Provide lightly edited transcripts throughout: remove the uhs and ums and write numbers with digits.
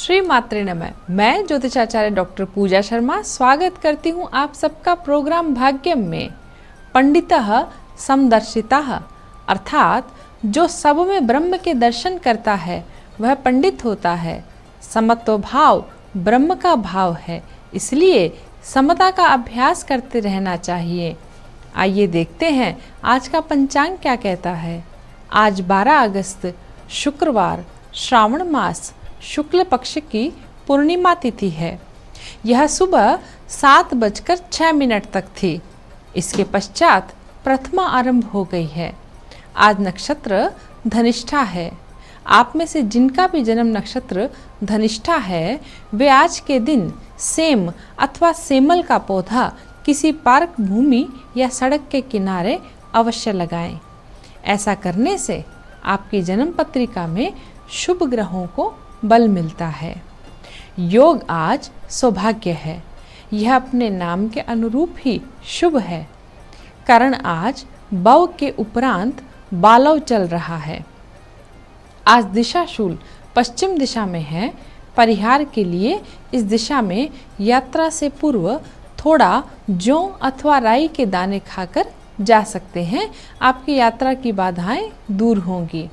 श्री मात्रे नमः। मैं ज्योतिषाचार्य डॉक्टर पूजा शर्मा स्वागत करती हूँ आप सबका प्रोग्राम भाग्यम में। पंडितः समदर्शितः अर्थात जो सब में ब्रह्म के दर्शन करता है वह पंडित होता है। समत्व भाव ब्रह्म का भाव है, इसलिए समता का अभ्यास करते रहना चाहिए। आइए देखते हैं आज का पंचांग क्या कहता है। आज 12 अगस्त शुक्रवार, श्रावण मास शुक्ल पक्ष की पूर्णिमा तिथि है। यह सुबह 7:06 तक थी। इसके पश्चात प्रथमा आरंभ हो गई है। आज नक्षत्र धनिष्ठा है। आप में से जिनका भी जन्म नक्षत्र धनिष्ठा है वे आज के दिन सेम अथवा सेमल का पौधा किसी पार्क भूमि या सड़क के किनारे अवश्य लगाएं। ऐसा करने से आपकी जन्म पत्रिका में शुभ ग्रहों को बल मिलता है। योग आज सौभाग्य है। यह अपने नाम के अनुरूप ही शुभ है। करण आज बव के उपरांत बालव चल रहा है। आज दिशाशूल पश्चिम दिशा में है। परिहार के लिए इस दिशा में यात्रा से पूर्व थोड़ा जौ अथवा राई के दाने खाकर जा सकते हैं। आपकी यात्रा की बाधाएं दूर होंगी।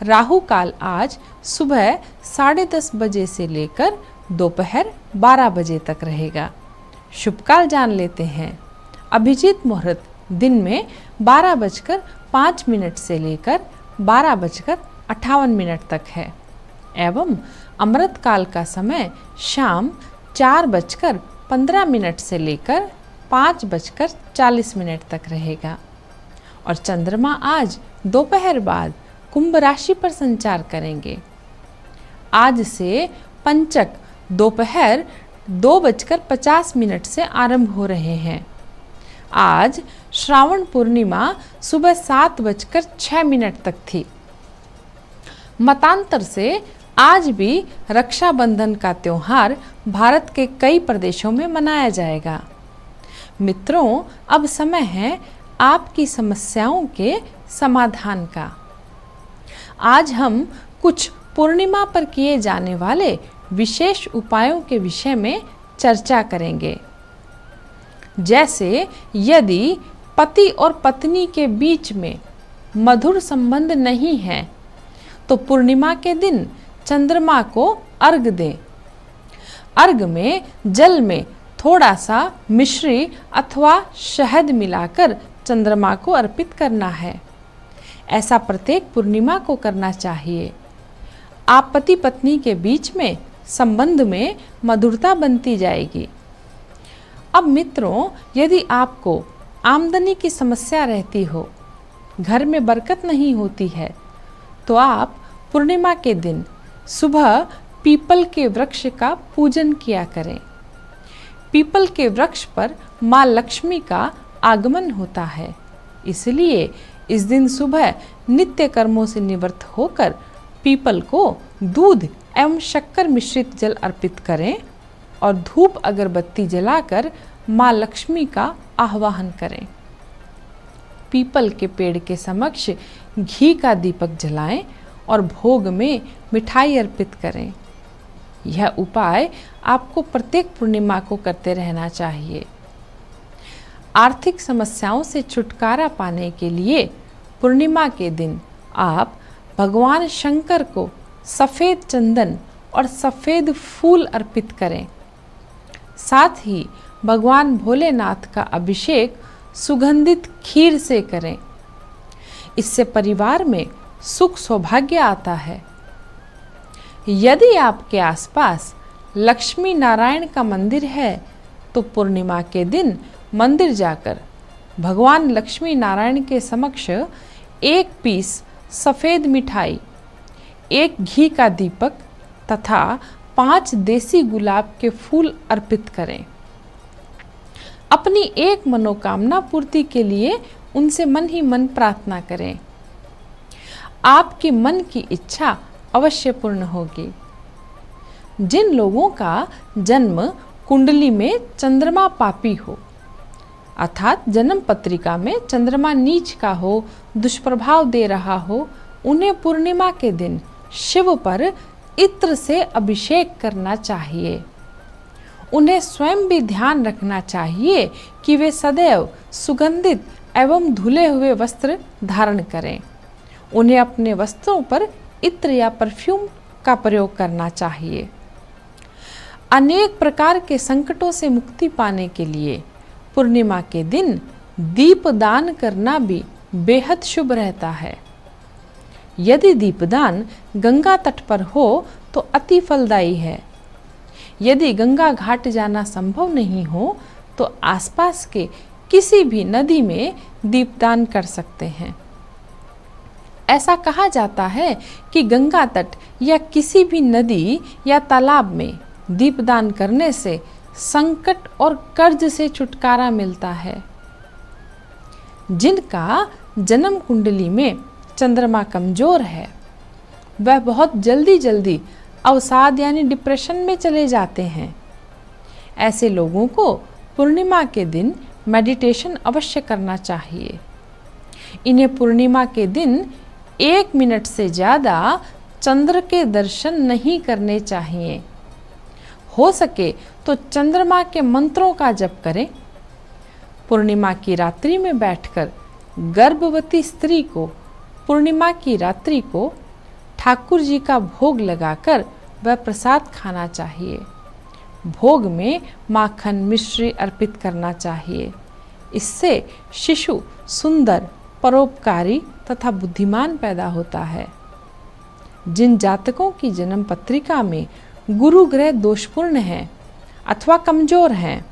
राहु काल आज सुबह 10:30 बजे से लेकर दोपहर 12 बजे तक रहेगा। शुभ काल जान लेते हैं। अभिजीत मुहूर्त दिन में 12:05 से लेकर 12:58 तक है एवं अमृत काल का समय शाम 4:15 से लेकर 5:40 तक रहेगा। और चंद्रमा आज दोपहर बाद कुंभ राशि पर संचार करेंगे। आज से पंचक दोपहर 2:50 से आरंभ हो रहे हैं। आज श्रावण पूर्णिमा सुबह 7:06 तक थी। मतांतर से आज भी रक्षाबंधन का त्योहार भारत के कई प्रदेशों में मनाया जाएगा। मित्रों, अब समय है आपकी समस्याओं के समाधान का। आज हम कुछ पूर्णिमा पर किए जाने वाले विशेष उपायों के विषय में चर्चा करेंगे। जैसे यदि पति और पत्नी के बीच में मधुर संबंध नहीं है तो पूर्णिमा के दिन चंद्रमा को अर्घ दें। अर्घ में जल में थोड़ा सा मिश्री अथवा शहद मिलाकर चंद्रमा को अर्पित करना है। ऐसा प्रत्येक पूर्णिमा को करना चाहिए। आप पति पत्नी के बीच में संबंध में मधुरता बनती जाएगी। अब मित्रों, यदि आपको आमदनी की समस्या रहती हो, घर में बरकत नहीं होती है, तो आप पूर्णिमा के दिन सुबह पीपल के वृक्ष का पूजन किया करें। पीपल के वृक्ष पर माँ लक्ष्मी का आगमन होता है, इसलिए इस दिन सुबह नित्य कर्मों से निवृत्त होकर पीपल को दूध एवं शक्कर मिश्रित जल अर्पित करें और धूप अगरबत्ती जलाकर माँ लक्ष्मी का आह्वान करें। पीपल के पेड़ के समक्ष घी का दीपक जलाएं और भोग में मिठाई अर्पित करें। यह उपाय आपको प्रत्येक पूर्णिमा को करते रहना चाहिए। आर्थिक समस्याओं से छुटकारा पाने के लिए पूर्णिमा के दिन आप भगवान शंकर को सफ़ेद चंदन और सफ़ेद फूल अर्पित करें। साथ ही भगवान भोलेनाथ का अभिषेक सुगंधित खीर से करें। इससे परिवार में सुख सौभाग्य आता है। यदि आपके आसपास लक्ष्मी नारायण का मंदिर है तो पूर्णिमा के दिन मंदिर जाकर भगवान लक्ष्मी नारायण के समक्ष 1 पीस सफ़ेद मिठाई, 1 घी का दीपक तथा 5 देसी गुलाब के फूल अर्पित करें। अपनी एक मनोकामना पूर्ति के लिए उनसे मन ही मन प्रार्थना करें। आपकी मन की इच्छा अवश्य पूर्ण होगी। जिन लोगों का जन्म कुंडली में चंद्रमा पापी हो, अर्थात जन्म पत्रिका में चंद्रमा नीच का हो, दुष्प्रभाव दे रहा हो, उन्हें पूर्णिमा के दिन शिव पर इत्र से अभिषेक करना चाहिए। उन्हें स्वयं भी ध्यान रखना चाहिए कि वे सदैव सुगंधित एवं धुले हुए वस्त्र धारण करें। उन्हें अपने वस्त्रों पर इत्र या परफ्यूम का प्रयोग करना चाहिए। अनेक प्रकार के संकटों से मुक्ति पाने के लिए पूर्णिमा के दिन दीपदान करना भी बेहद शुभ रहता है। यदि दीपदान गंगा तट पर हो तो अति फलदायी है। यदि गंगा घाट जाना संभव नहीं हो तो आसपास के किसी भी नदी में दीपदान कर सकते हैं। ऐसा कहा जाता है कि गंगा तट या किसी भी नदी या तालाब में दीपदान करने से संकट और कर्ज से छुटकारा मिलता है। जिनका जन्म कुंडली में चंद्रमा कमजोर है वह बहुत जल्दी अवसाद यानी डिप्रेशन में चले जाते हैं। ऐसे लोगों को पूर्णिमा के दिन मेडिटेशन अवश्य करना चाहिए। इन्हें पूर्णिमा के दिन 1 मिनट से ज़्यादा चंद्र के दर्शन नहीं करने चाहिए। हो सके तो चंद्रमा के मंत्रों का जप करें। पूर्णिमा की रात्रि में बैठकर गर्भवती स्त्री को पूर्णिमा की रात्रि को ठाकुर जी का भोग लगाकर वह प्रसाद खाना चाहिए। भोग में माखन मिश्री अर्पित करना चाहिए। इससे शिशु सुंदर, परोपकारी तथा बुद्धिमान पैदा होता है। जिन जातकों की जन्म पत्रिका में गुरु ग्रह दोषपूर्ण है अथवा कमजोर हैं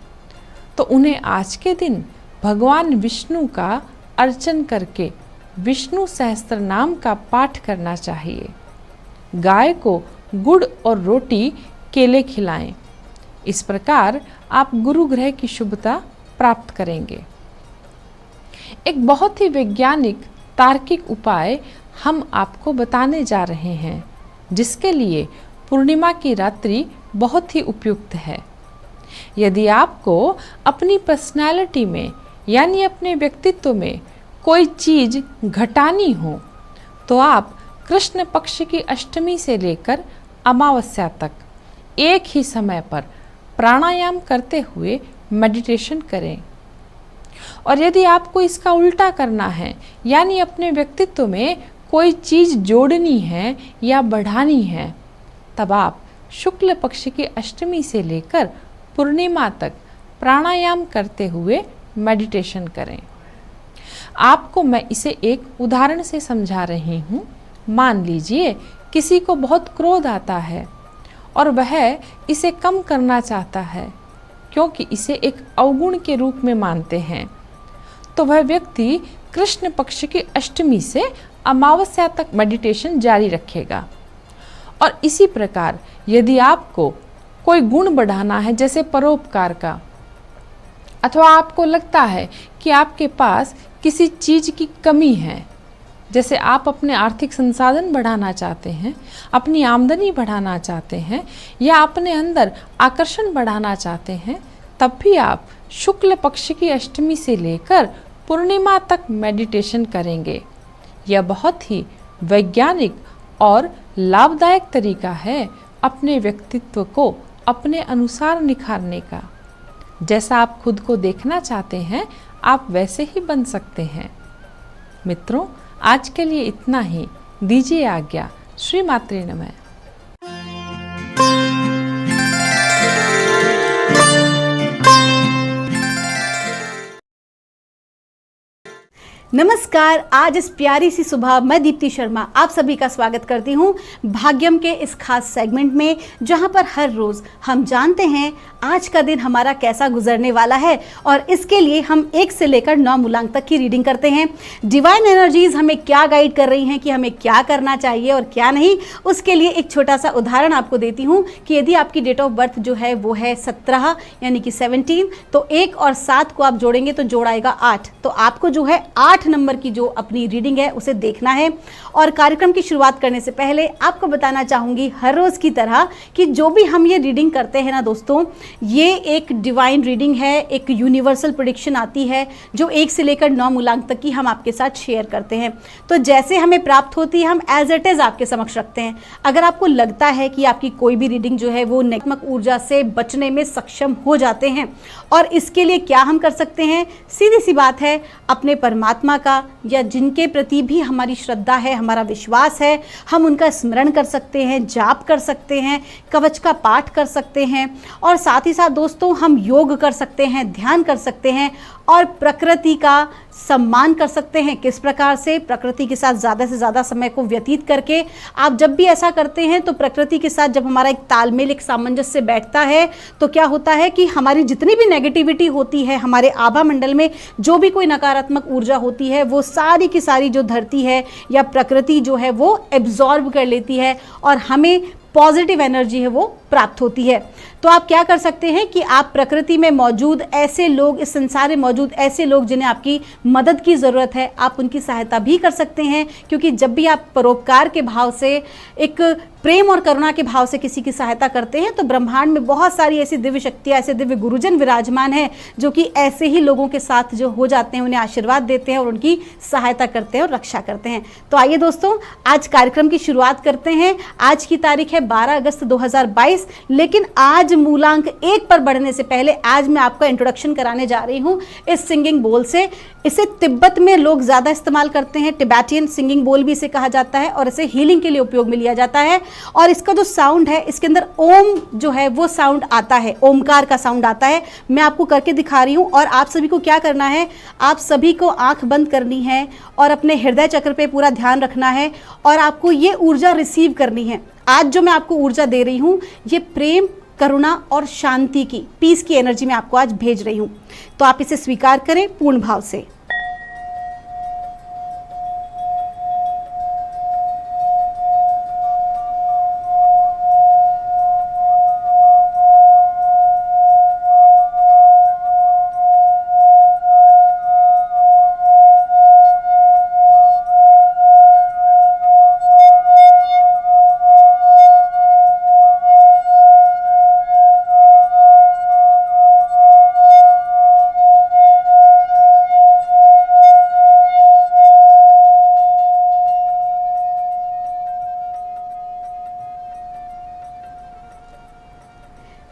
तो उन्हें आज के दिन भगवान विष्णु का अर्चन करके विष्णु सहस्त्र नाम का पाठ करना चाहिए। गाय को गुड़ और रोटी केले खिलाएं। इस प्रकार आप गुरु ग्रह की शुभता प्राप्त करेंगे। एक बहुत ही वैज्ञानिक तार्किक उपाय हम आपको बताने जा रहे हैं, जिसके लिए पूर्णिमा की रात्रि बहुत ही उपयुक्त है। यदि आपको अपनी पर्सनैलिटी में यानी अपने व्यक्तित्व में कोई चीज घटानी हो तो आप कृष्ण पक्ष की अष्टमी से लेकर अमावस्या तक एक ही समय पर प्राणायाम करते हुए मेडिटेशन करें। और यदि आपको इसका उल्टा करना है यानी अपने व्यक्तित्व में कोई चीज जोड़नी है या बढ़ानी है, तब आप शुक्ल पक्ष की अष्टमी से लेकर पूर्णिमा तक प्राणायाम करते हुए मेडिटेशन करें। आपको मैं इसे एक उदाहरण से समझा रही हूँ। मान लीजिए किसी को बहुत क्रोध आता है और वह इसे कम करना चाहता है क्योंकि इसे एक अवगुण के रूप में मानते हैं, तो वह व्यक्ति कृष्ण पक्ष की अष्टमी से अमावस्या तक मेडिटेशन जारी रखेगा। और इसी प्रकार यदि आपको कोई गुण बढ़ाना है जैसे परोपकार का, अथवा आपको लगता है कि आपके पास किसी चीज की कमी है, जैसे आप अपने आर्थिक संसाधन बढ़ाना चाहते हैं, अपनी आमदनी बढ़ाना चाहते हैं या अपने अंदर आकर्षण बढ़ाना चाहते हैं, तब भी आप शुक्ल पक्ष की अष्टमी से लेकर पूर्णिमा तक मेडिटेशन करेंगे। यह बहुत ही वैज्ञानिक और लाभदायक तरीका है अपने व्यक्तित्व को अपने अनुसार निखारने का। जैसा आप खुद को देखना चाहते हैं आप वैसे ही बन सकते हैं। मित्रों, आज के लिए इतना ही। दीजिए आज्ञा। श्री मात्रे नमः। नमस्कार। आज इस प्यारी सी सुबह मैं दीप्ति शर्मा आप सभी का स्वागत करती हूँ भाग्यम के इस खास सेगमेंट में, जहाँ पर हर रोज़ हम जानते हैं आज का दिन हमारा कैसा गुजरने वाला है और इसके लिए हम 1 से लेकर 9 मूलांक तक की रीडिंग करते हैं। डिवाइन एनर्जीज हमें क्या गाइड कर रही हैं कि हमें क्या करना चाहिए और क्या नहीं, उसके लिए एक छोटा सा उदाहरण आपको देती हूँ कि यदि आपकी डेट ऑफ बर्थ जो है वो है 17 यानी कि 17, तो 1 और 7 को आप जोड़ेंगे तो जोड़ाएगा 8, तो आपको जो है 8 8 नंबर की जो अपनी रीडिंग है उसे देखना है। और कार्यक्रम की शुरुआत करने से पहले आपको बताना चाहूँगी हर रोज़ की तरह कि जो भी हम ये रीडिंग करते हैं ना दोस्तों, ये एक डिवाइन रीडिंग है, एक यूनिवर्सल प्रेडिक्शन आती है जो 1 से लेकर 9 मूलांक तक की हम आपके साथ शेयर करते हैं। तो जैसे हमें प्राप्त होती है हम एज इट इज़ आपके समक्ष रखते हैं। अगर आपको लगता है कि आपकी कोई भी रीडिंग जो है वो नकारात्मक ऊर्जा से बचने में सक्षम हो जाते हैं, और इसके लिए क्या हम कर सकते हैं, सीधी सी बात है, अपने परमात्मा का या जिनके प्रति भी हमारी श्रद्धा है, हमारा विश्वास है, हम उनका स्मरण कर सकते हैं, जाप कर सकते हैं, कवच का पाठ कर सकते हैं, और साथ ही साथ दोस्तों हम योग कर सकते हैं, ध्यान कर सकते हैं और प्रकृति का सम्मान कर सकते हैं। किस प्रकार से? प्रकृति के साथ ज़्यादा से ज़्यादा समय को व्यतीत करके। आप जब भी ऐसा करते हैं तो प्रकृति के साथ जब हमारा एक तालमेल, एक सामंजस्य बैठता है तो क्या होता है कि हमारी जितनी भी नेगेटिविटी होती है, हमारे आभा मंडल में जो भी कोई नकारात्मक ऊर्जा होती है, वो सारी की सारी जो धरती है या प्रकृति जो है वो एब्जॉर्ब कर लेती है और हमें पॉजिटिव एनर्जी है वो प्राप्त होती है। तो आप क्या कर सकते हैं कि आप प्रकृति में मौजूद ऐसे लोग, इस संसार में मौजूद ऐसे लोग जिन्हें आपकी मदद की ज़रूरत है, आप उनकी सहायता भी कर सकते हैं। क्योंकि जब भी आप परोपकार के भाव से, एक प्रेम और करुणा के भाव से किसी की सहायता करते हैं तो ब्रह्मांड में बहुत सारी ऐसी दिव्य शक्तियाँ, ऐसे दिव्य गुरुजन विराजमान हैं जो कि ऐसे ही लोगों के साथ जो हो जाते हैं, उन्हें आशीर्वाद देते हैं और उनकी सहायता करते हैं और रक्षा करते हैं। तो आइए दोस्तों, आज कार्यक्रम की शुरुआत करते हैं। आज की तारीख है 12 अगस्त 2022, लेकिन आज मूलांक 1 पर बढ़ने से पहले आज मैं आपका इंट्रोडक्शन कराने जा रही हूँ इस सिंगिंग बोल से। इसे तिब्बत में लोग ज़्यादा इस्तेमाल करते हैं, टिबेटियन सिंगिंग बोल भी इसे कहा जाता है, और इसे हीलिंग के लिए उपयोग में लिया जाता है। और इसका जो साउंड है, इसके अंदर ओम जो है वो साउंड आता है, ओमकार का साउंड आता है। मैं आपको करके दिखा रही हूँ और आप सभी को क्या करना है, आप सभी को आंख बंद करनी है और अपने हृदय चक्र पे पूरा ध्यान रखना है और आपको ये ऊर्जा रिसीव करनी है। आज जो मैं आपको ऊर्जा दे रही हूँ ये प्रेम, करुणा और शांति की, पीस की एनर्जी में आपको आज भेज रही हूँ। तो आप इसे स्वीकार करें पूर्ण भाव से।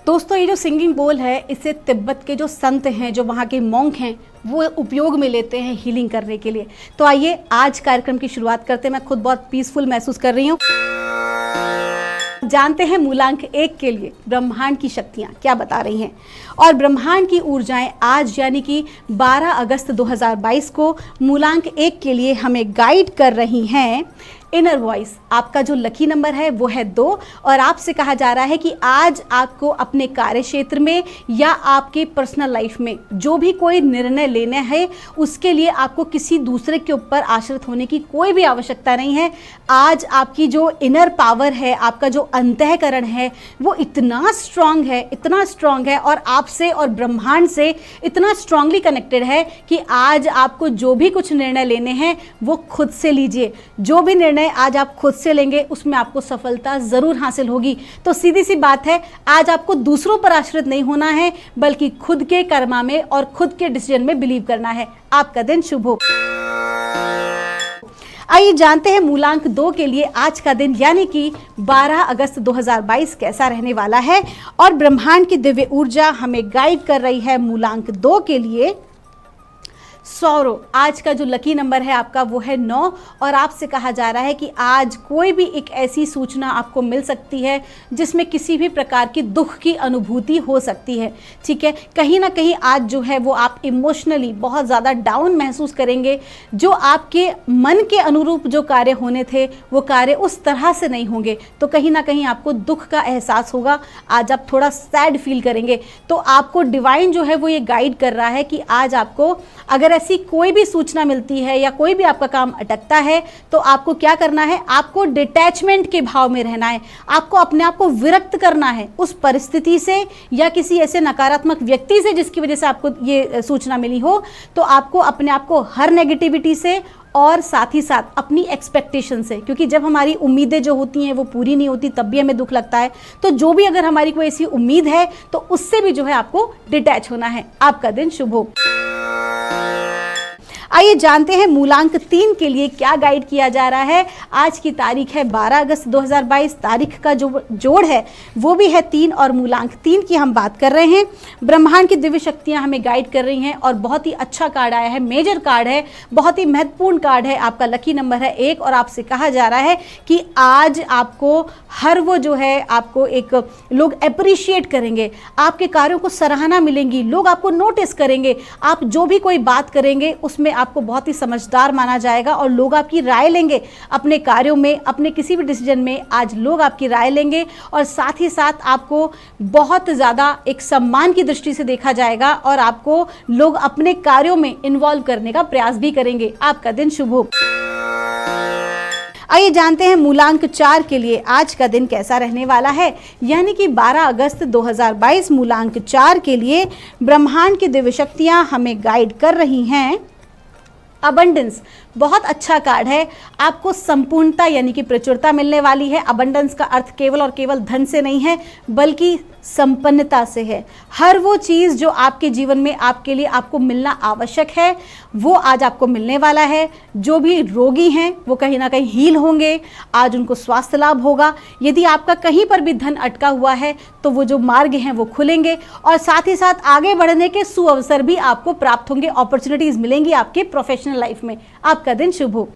दोस्तों, ये जो सिंगिंग बोल है इसे तिब्बत के जो संत हैं, जो वहाँ के मॉन्क हैं, वो उपयोग में लेते हैं हीलिंग करने के लिए। तो आइए आज कार्यक्रम की शुरुआत करते हैं। मैं खुद बहुत पीसफुल महसूस कर रही हूँ। जानते हैं मूलांक 1 के लिए ब्रह्मांड की शक्तियाँ क्या बता रही हैं। और ब्रह्मांड की ऊर्जाएं आज यानी कि 12 अगस्त 2022 को मूलांक 1 के लिए हमें गाइड कर रही हैं। इनर वॉइस, आपका जो लकी नंबर है वो है 2, और आपसे कहा जा रहा है कि आज आपको अपने कार्य क्षेत्र में या आपके पर्सनल लाइफ में जो भी कोई निर्णय लेना है उसके लिए आपको किसी दूसरे के ऊपर आश्रित होने की कोई भी आवश्यकता नहीं है। आज आपकी जो इनर पावर है, आपका जो अंतःकरण है वो इतना स्ट्रांग है, इतना स्ट्रांग है और आपसे और ब्रह्मांड से इतना स्ट्रांगली कनेक्टेड है कि आज आपको जो भी कुछ निर्णय लेने हैं वो खुद से लीजिए। जो भी निर्णय आज आप खुद से लेंगे उसमें आपको सफलता जरूर हासिल होगी। तो सीधी सी बात है, आज आपको दूसरों पर आश्रित नहीं होना है बल्कि खुद के कर्मा में और खुद के डिसीजन में बिलीव करना है। आपका दिन शुभ हो। आइए जानते हैं मूलांक 2 के लिए आज का दिन यानी कि 12 अगस्त 2022 कैसा रहने वाला है। और ब्रह्मांड की दिव्य ऊर्जा हमें गाइड कर रही है मूलांक 2 के लिए। सौरो, आज का जो लकी नंबर है आपका वो है 9, और आपसे कहा जा रहा है कि आज कोई भी एक ऐसी सूचना आपको मिल सकती है जिसमें किसी भी प्रकार की दुख की अनुभूति हो सकती है। ठीक है, कहीं ना कहीं आज जो है वो आप इमोशनली बहुत ज़्यादा डाउन महसूस करेंगे। जो आपके मन के अनुरूप जो कार्य होने थे वो कार्य उस तरह से नहीं होंगे, तो कहीं ना कहीं आपको दुख का एहसास होगा। आज आप थोड़ा सैड फील करेंगे। तो आपको डिवाइन जो है वो ये गाइड कर रहा है कि आज आपको अगर ऐसी कोई भी सूचना मिलती है या कोई भी आपका काम अटकता है तो आपको क्या करना है, आपको डिटैचमेंट के भाव में रहना है। आपको अपने आप को विरक्त करना है उस परिस्थिति से या किसी ऐसे नकारात्मक व्यक्ति से जिसकी वजह से आपको ये सूचना मिली हो। तो आपको अपने आप को हर नेगेटिविटी से और साथ ही साथ अपनी एक्सपेक्टेशन से, क्योंकि जब हमारी उम्मीदें जो होती हैं वो पूरी नहीं होती तब भी हमें दुख लगता है। तो जो भी अगर हमारी कोई ऐसी उम्मीद है तो उससे भी जो है आपको डिटैच होना है। आपका दिन शुभ हो। आइए जानते हैं मूलांक 3 के लिए क्या गाइड किया जा रहा है। आज की तारीख है 12 अगस्त 2022। तारीख का जो जोड़ है वो भी है 3 और मूलांक 3 की हम बात कर रहे हैं। ब्रह्मांड की दिव्य शक्तियां हमें गाइड कर रही हैं और बहुत ही अच्छा कार्ड आया है, मेजर कार्ड है, बहुत ही महत्वपूर्ण कार्ड है। आपका लकी नंबर है 1 और आपसे कहा जा रहा है कि आज आपको हर वो जो है आपको एक लोग अप्रिशिएट करेंगे, आपके कार्यों को सराहना मिलेंगी, लोग आपको नोटिस करेंगे। आप जो भी कोई बात करेंगे उसमें आपको बहुत ही समझदार माना जाएगा और लोग आपकी राय लेंगे अपने कार्यों में, अपने किसी भी डिसीजन में। आज लोग आपकी राय लेंगे और साथ ही साथ आपको बहुत ज़्यादा एक सम्मान की दृष्टि से देखा जाएगा और आपको लोग अपने कार्यों में इन्वॉल्व करने का प्रयास भी करेंगे। आपका दिन शुभ हो। आइए जानते हैं मूलांक 4 के लिए आज का दिन कैसा रहने वाला है। यानी कि 12 अगस्त 2022 मूलांक 4 के लिए ब्रह्मांड की दिव्य शक्तियां हमें गाइड कर रही हैं। अबंडेंस बहुत अच्छा कार्ड है। आपको संपूर्णता यानी कि प्रचुरता मिलने वाली है। अबंडेंस का अर्थ केवल और केवल धन से नहीं है बल्कि संपन्नता से है। हर वो चीज़ जो आपके जीवन में आपके लिए आपको मिलना आवश्यक है वो आज आपको मिलने वाला है। जो भी रोगी हैं वो कहीं ना कहीं हील होंगे, आज उनको स्वास्थ्य लाभ होगा। यदि आपका कहीं पर भी धन अटका हुआ है तो वो जो मार्ग हैं वो खुलेंगे और साथ ही साथ आगे बढ़ने के सुअवसर भी आपको प्राप्त होंगे, अपॉर्चुनिटीज मिलेंगी आपके प्रोफेशनल लाइफ में। आपका दिन शुभ हो।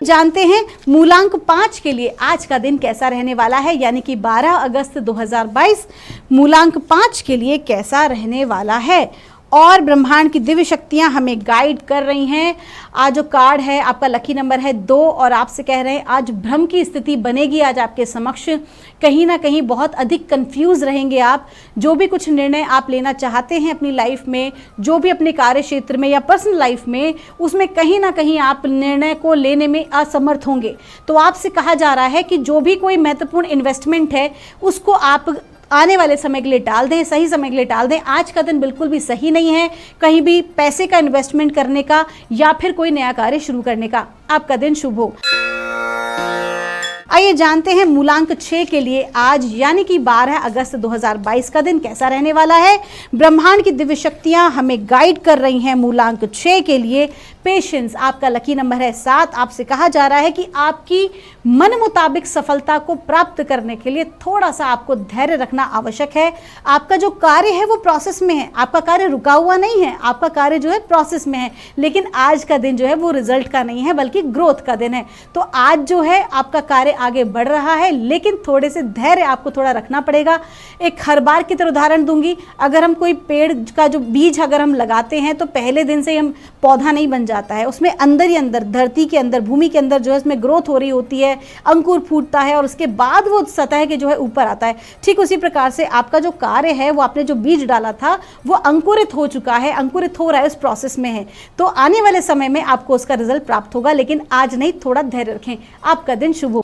जानते हैं मूलांक 5 के लिए आज का दिन कैसा रहने वाला है। यानी कि 12 अगस्त 2022 मूलांक 5 के लिए कैसा रहने वाला है और ब्रह्मांड की दिव्य शक्तियां हमें गाइड कर रही हैं। आज जो कार्ड है आपका लकी नंबर है 2 और आपसे कह रहे हैं आज भ्रम की स्थिति बनेगी आज आपके समक्ष। कहीं ना कहीं बहुत अधिक कंफ्यूज रहेंगे आप। जो भी कुछ निर्णय आप लेना चाहते हैं अपनी लाइफ में, जो भी अपने कार्य क्षेत्र में या पर्सनल लाइफ में, उसमें कहीं ना कहीं आप निर्णय को लेने में असमर्थ होंगे। तो आपसे कहा जा रहा है कि जो भी कोई महत्वपूर्ण इन्वेस्टमेंट है उसको आप आने वाले समय के लिए टाल दें, सही समय के लिए टाल दें। आज का दिन बिल्कुल भी सही नहीं है कहीं भी पैसे का इन्वेस्टमेंट करने का या फिर कोई नया कार्य शुरू करने का। आपका दिन शुभ हो। आइए जानते हैं मूलांक 6 के लिए आज यानी कि 12 अगस्त 2022 का दिन कैसा रहने वाला है। ब्रह्मांड की दिव्य शक्तियां हमें गाइड कर रही हैं मूलांक 6 के लिए पेशेंस। आपका लकी नंबर है 7। आपसे कहा जा रहा है कि आपकी मन मुताबिक सफलता को प्राप्त करने के लिए थोड़ा सा आपको धैर्य रखना आवश्यक है। आपका जो कार्य है वो प्रोसेस में है, आपका कार्य रुका हुआ नहीं है, आपका कार्य जो है प्रोसेस में है। लेकिन आज का दिन जो है वो रिजल्ट का नहीं है बल्कि ग्रोथ का दिन है। तो आज जो है आपका कार्य आगे बढ़ रहा है लेकिन थोड़े से धैर्य आपको थोड़ा रखना पड़ेगा। एक हर बार की तरह उदाहरण दूंगी, अगर हम कोई पेड़ का जो बीज अगर हम लगाते हैं तो पहले दिन से ही हम पौधा नहीं बन जाता है, उसमें अंदर ही अंदर धरती के अंदर भूमि के अंदर जो है उसमें ग्रोथ हो रही होती है, अंकुर फूटता है और उसके बाद वो सतह के जो है ऊपर आता है। ठीक उसी प्रकार से आपका जो कार्य है वो आपने जो बीज डाला था वो अंकुरित हो चुका है, अंकुरित हो रहा है, उस प्रोसेस में है। तो आने वाले समय में आपको उसका रिजल्ट प्राप्त होगा लेकिन आज नहीं, थोड़ा धैर्य रखें। आपका दिन शुभ हो।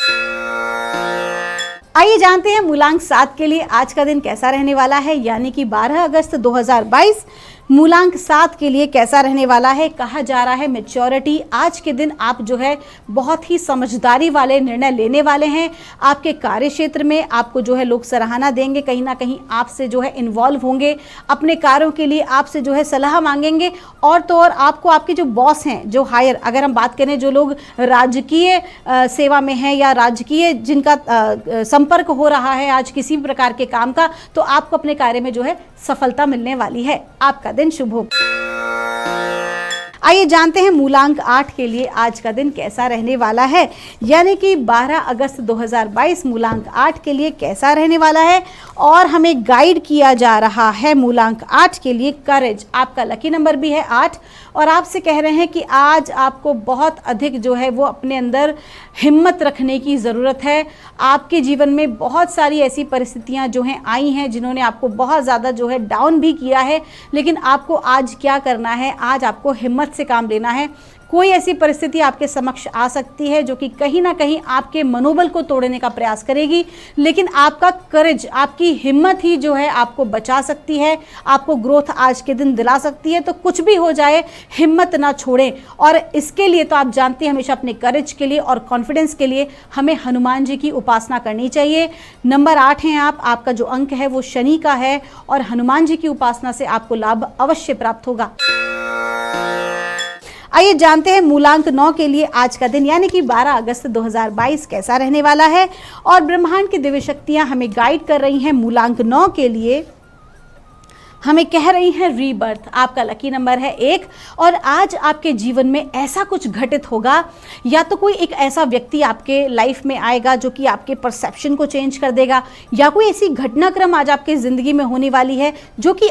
आइए जानते हैं मूलांक 7 के लिए आज का दिन कैसा रहने वाला है। यानी कि 12 अगस्त 2022 मूलांक 7 के लिए कैसा रहने वाला है। कहा जा रहा है मैच्योरिटी। आज के दिन आप जो है बहुत ही समझदारी वाले निर्णय लेने वाले हैं। आपके कार्य क्षेत्र में आपको जो है लोग सराहना देंगे, कहीं ना कहीं आपसे जो है इन्वॉल्व होंगे, अपने कार्यों के लिए आपसे जो है सलाह मांगेंगे। और तो और आपको आपके जो बॉस हैं, जो हायर, अगर हम बात करें जो लोग राजकीय सेवा में हैं या राजकीय जिनका संपर्क हो रहा है आज किसी भी प्रकार के काम का, तो आपको अपने कार्य में जो है सफलता मिलने वाली है। आपका दिन शुभ हो। आइए जानते हैं मूलांक 8 के लिए आज का दिन कैसा रहने वाला है, यानी कि 12 अगस्त 2022 मूलांक 8 के लिए कैसा रहने वाला है। और हमें गाइड किया जा रहा है मूलांक 8 के लिए करेज। आपका लकी नंबर भी है 8 और आपसे कह रहे हैं कि आज आपको बहुत अधिक जो है वो अपने अंदर हिम्मत रखने की ज़रूरत है। आपके जीवन में बहुत सारी ऐसी परिस्थितियां जो हैं आई हैं जिन्होंने आपको बहुत ज़्यादा जो है डाउन भी किया है, लेकिन आपको आज क्या करना है, आज आपको हिम्मत से काम लेना है। कोई ऐसी परिस्थिति आपके समक्ष आ सकती है जो कि कहीं ना कहीं आपके मनोबल को तोड़ने का प्रयास करेगी, लेकिन आपका करेज, आपकी हिम्मत ही जो है आपको बचा सकती है, आपको ग्रोथ आज के दिन दिला सकती है। तो कुछ भी हो जाए हिम्मत ना छोड़ें। और इसके लिए तो आप जानते हैं हमेशा अपने करेज के लिए और कॉन्फिडेंस के लिए हमें हनुमान जी की उपासना करनी चाहिए। नंबर 8 हैं आप, आपका जो अंक है वो शनि का है और हनुमान जी की उपासना से आपको लाभ अवश्य प्राप्त होगा। आइए जानते हैं मूलांक 9 के लिए आज का दिन यानी कि 12 अगस्त 2022 कैसा रहने वाला है। और ब्रह्मांड की दिव्य शक्तियां हमें गाइड कर रही हैं मूलांक 9 के लिए, हमें कह रही हैं रीबर्थ। आपका लकी नंबर है 1 और आज आपके जीवन में ऐसा कुछ घटित होगा, या तो कोई एक ऐसा व्यक्ति आपके लाइफ में आएगा जो कि आपके परसेप्शन को चेंज कर देगा, या कोई ऐसी घटनाक्रम आज आपकी ज़िंदगी में होने वाली है जो कि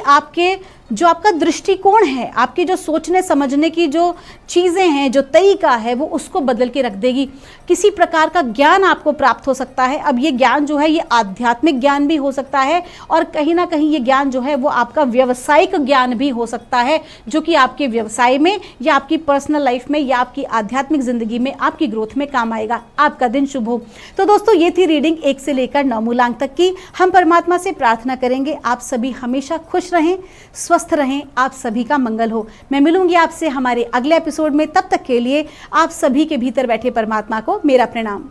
आपका दृष्टिकोण है, आपके जो सोचने समझने की जो चीज़ें हैं, जो तरीका है, वो उसको बदल के रख देगी। किसी प्रकार का ज्ञान आपको प्राप्त हो सकता है। अब ये ज्ञान जो है ये आध्यात्मिक ज्ञान भी हो सकता है और कहीं ना कहीं ये ज्ञान जो है वो आपका व्यवसायिक ज्ञान भी हो सकता है, जो कि आपके व्यवसाय में या आपकी पर्सनल लाइफ में या आपकी आध्यात्मिक जिंदगी में आपकी ग्रोथ में काम आएगा। आपका दिन शुभ हो। तो दोस्तों ये थी रीडिंग 1 से लेकर 9 मूलांक तक की। हम परमात्मा से प्रार्थना करेंगे आप सभी हमेशा खुश रहें, स्वस्थ रहें, आप सभी का मंगल हो। मैं मिलूंगी आपसे हमारे अगले एपिसोड में, तब तक के लिए आप सभी के भीतर बैठे परमात्मा को मेरा प्रणाम।